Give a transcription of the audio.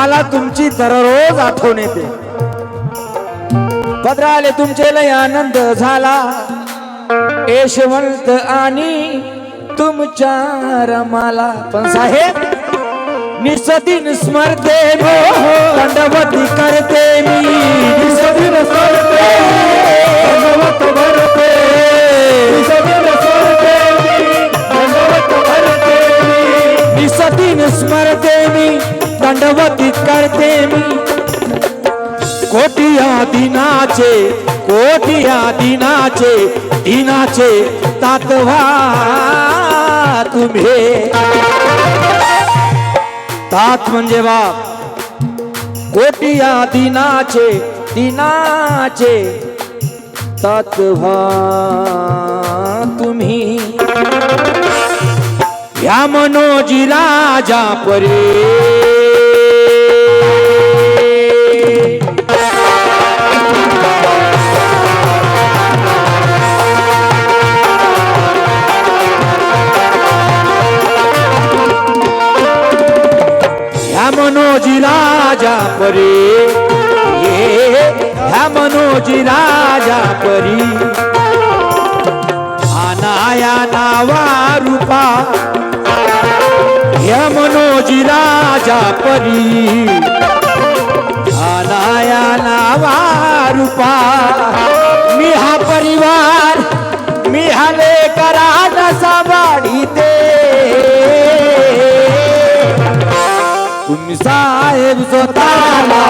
मला तुमची दररोज आठवण येते. पदराले तुमचे लय आनंद झाला यशवंत आणि तुमच्या रमाला. पण साहेब निसदिन स्मरते दंडवती करते मी. निसदिन स्मरते दंडवत भरते. निसदिन स्मरते दंडवत भरते मी. निसदिन स्मरते मी दंडवती करते मी. कोटिया दिनाचे दिनाचे तातवा तुम्ही. तात म्हणजे बाप. कोटिया दिनाचे तातवा तुम्ही. या मनोजी राजा परे मनोजी राजा परी. ह्या मनोजी राजा परी अनाया नावा रूपा. ह्या मनोजी राजा परी अनाया नावा रूपा. मी हा परिवार मी हा लेकरा सांभाळीते. तुम्ही साहेब स्वतःला